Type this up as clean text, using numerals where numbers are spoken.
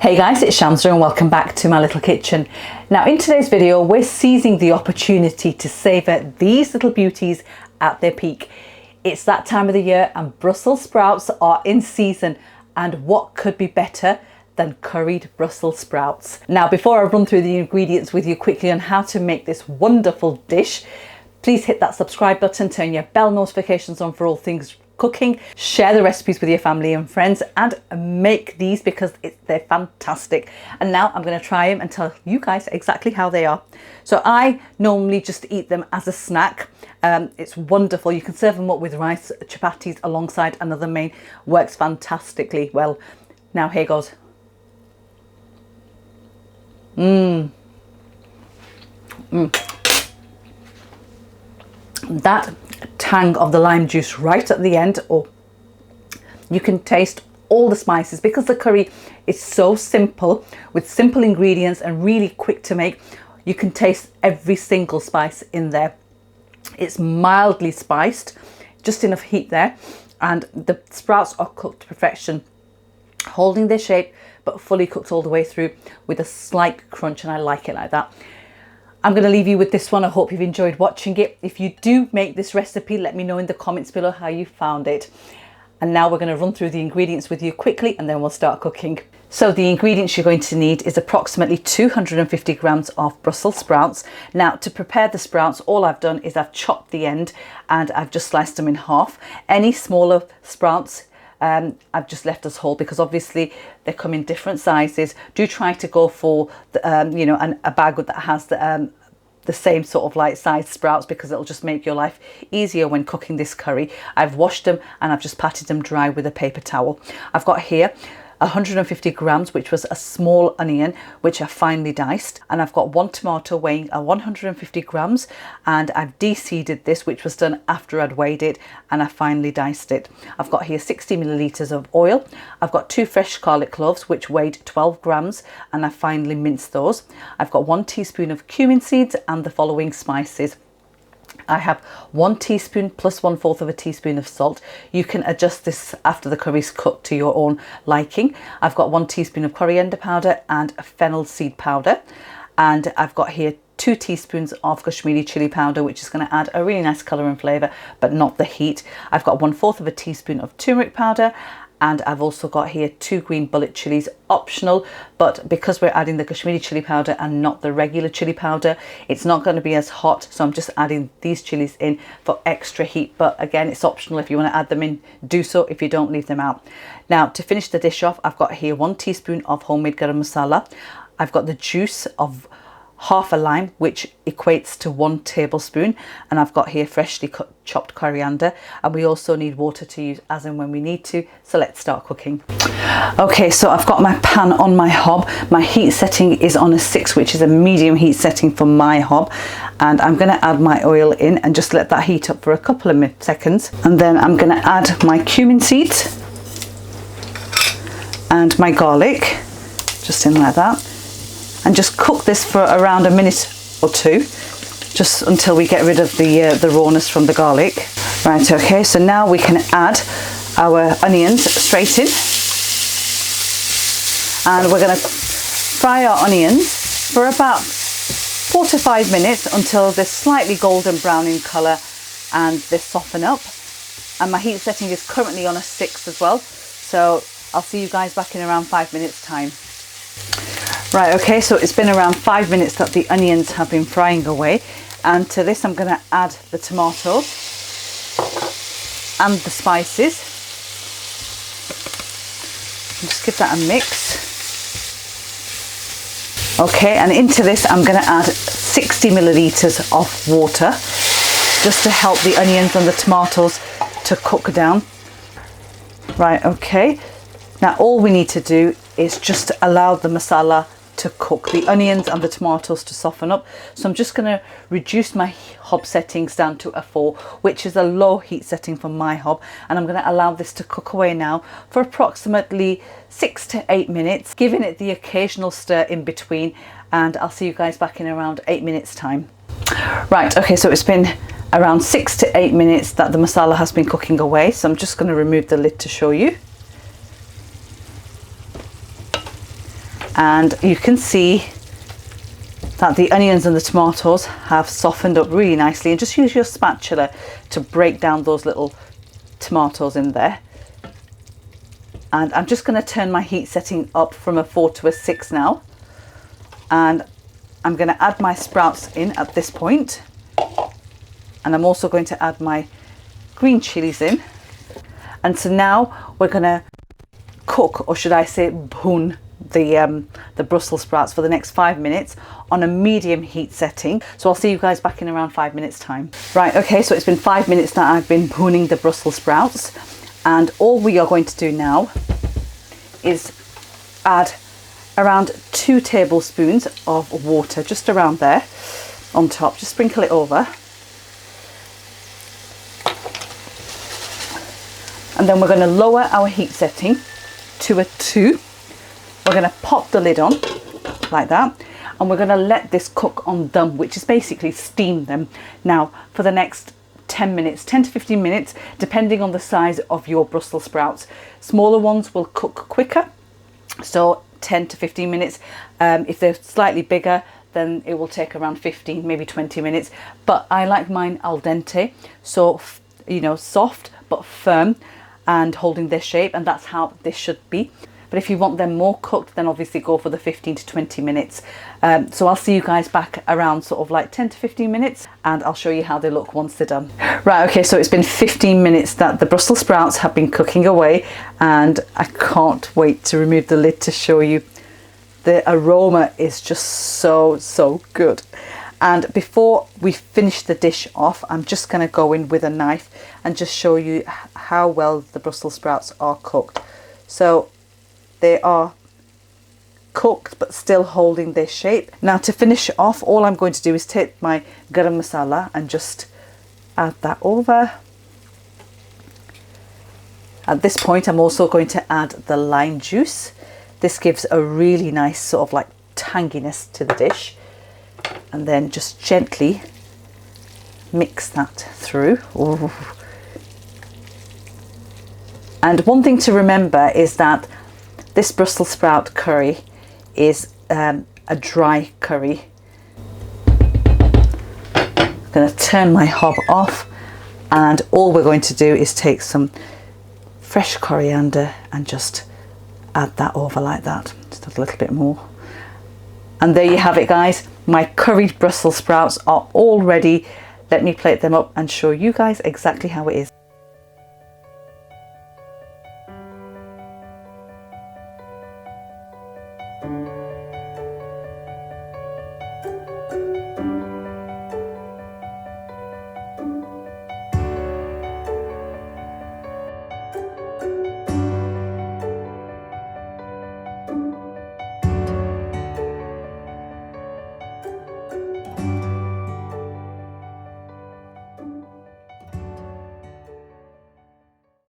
Hey guys, it's Shamsa and welcome back to my little kitchen. Now in today's video we're seizing the opportunity to savour these little beauties at their peak. It's that time of the year and Brussels sprouts are in season, and what could be better than curried Brussels sprouts. Now before I run through the ingredients with you quickly on how to make this wonderful dish, please hit that subscribe button, turn your bell notifications on for all things cooking, share the recipes with your family and friends, and make these because they're fantastic. And now I'm going to try them and tell you guys exactly how they are. So I normally just eat them as a snack. It's wonderful. You can serve them up with rice, chapatis alongside another main. Works fantastically well. Now here goes. That tang of the lime juice right at the end, or you can taste all the spices because the curry is so simple with simple ingredients and really quick to make. You can taste every single spice in there. It's mildly spiced, just enough heat there, and the sprouts are cooked to perfection, holding their shape but fully cooked all the way through with a slight crunch, and I like it like that. I'm going to leave you with this one. I hope you've enjoyed watching it. If you do make this recipe, let me know in the comments below how you found it. And now we're going to run through the ingredients with you quickly and then we'll start cooking. So the ingredients you're going to need is approximately 250 grams of Brussels sprouts. Now to prepare the sprouts, all I've done is I've chopped the end and I've just sliced them in half. Any smaller sprouts, I've just left as whole because obviously they come in different sizes. Do try to go for the, a bag that has the same sort of like size sprouts because it'll just make your life easier when cooking this curry. I've washed them and I've just patted them dry with a paper towel. I've got here 150 grams, which was a small onion, which I finely diced, and I've got one tomato weighing 150 grams, and I've de-seeded this, which was done after I'd weighed it, and I finely diced it. I've got here 60 millilitres of oil. I've got 2 fresh scarlet cloves, which weighed 12 grams, and I finely minced those. I've got 1 teaspoon of cumin seeds and the following spices. I have 1 teaspoon plus 1/4 of a teaspoon of salt. You can adjust this after the curry's cooked to your own liking. I've got 1 teaspoon of coriander powder and fennel seed powder. And I've got here 2 teaspoons of Kashmiri chilli powder, which is going to add a really nice colour and flavour, but not the heat. I've got 1/4 of a teaspoon of turmeric powder. And I've also got here 2 green bullet chilies, optional, but because we're adding the Kashmiri chili powder and not the regular chili powder, it's not going to be as hot. So I'm just adding these chilies in for extra heat. But again, it's optional. If you want to add them in, do so. If you don't, leave them out. Now, to finish the dish off, I've got here 1 teaspoon of homemade garam masala. I've got the juice of half a lime, which equates to 1 tablespoon, and I've got here freshly chopped coriander, and we also need water to use as and when we need to. So let's start cooking. Okay, so I've got my pan on my hob. My heat setting is on a 6, which is a medium heat setting for my hob, and I'm going to add my oil in and just let that heat up for a couple of seconds, and then I'm going to add my cumin seeds and my garlic just in like that. And just cook this for around a minute or 2, just until we get rid of the rawness from the garlic. Right, okay, so now we can add our onions straight in. And we're going to fry our onions for about 4 to 5 minutes until they're slightly golden brown in colour and they soften up. And my heat setting is currently on a 6 as well. So I'll see you guys back in around 5 minutes time. Right, okay, so it's been around 5 minutes that the onions have been frying away, and to this I'm going to add the tomatoes and the spices. Just give that a mix. Okay, and into this I'm going to add 60 millilitres of water just to help the onions and the tomatoes to cook down. Right, okay, now all we need to do is just allow the masala to cook, the onions and the tomatoes to soften up. So I'm just going to reduce my hob settings down to a 4, which is a low heat setting for my hob, and I'm going to allow this to cook away now for approximately 6 to 8 minutes, giving it the occasional stir in between, and I'll see you guys back in around 8 minutes time. Right, okay, so it's been around 6 to 8 minutes that the masala has been cooking away, so I'm just going to remove the lid to show you. And you can see that the onions and the tomatoes have softened up really nicely, and just use your spatula to break down those little tomatoes in there. And I'm just going to turn my heat setting up from a 4 to a 6 now, and I'm going to add my sprouts in at this point, and I'm also going to add my green chilies in. And so now we're going to cook, or should I say bhun, the Brussels sprouts for the next 5 minutes on a medium heat setting. So I'll see you guys back in around 5 minutes time. Right, okay, so it's been 5 minutes that I've been bhuning the Brussels sprouts, and all we are going to do now is add around 2 tablespoons of water, just around there on top. Just sprinkle it over, and then we're going to lower our heat setting to a 2. We're going to pop the lid on like that, and we're going to let this cook on dum, which is basically steam them now for the next 10 minutes, 10 to 15 minutes, depending on the size of your Brussels sprouts. Smaller ones will cook quicker, so 10 to 15 minutes. If they're slightly bigger, then it will take around 15, maybe 20 minutes. But I like mine al dente, so you know, soft but firm and holding their shape, and that's how this should be. But if you want them more cooked, then obviously go for the 15 to 20 minutes. So I'll see you guys back around sort of like 10 to 15 minutes, and I'll show you how they look once they're done. Right, okay, so it's been 15 minutes that the Brussels sprouts have been cooking away, and I can't wait to remove the lid to show you. The aroma is just so good. And before we finish the dish off, I'm just going to go in with a knife and just show you how well the Brussels sprouts are cooked. So they are cooked but still holding their shape. Now to finish off, all I'm going to do is take my garam masala and just add that over. At this point, I'm also going to add the lime juice. This gives a really nice sort of like tanginess to the dish. And then just gently mix that through. Ooh. And one thing to remember is that this Brussels sprout curry is a dry curry. I'm going to turn my hob off, and all we're going to do is take some fresh coriander and just add that over like that. Just a little bit more. And there you have it, guys. My curried Brussels sprouts are all ready. Let me plate them up and show you guys exactly how it is.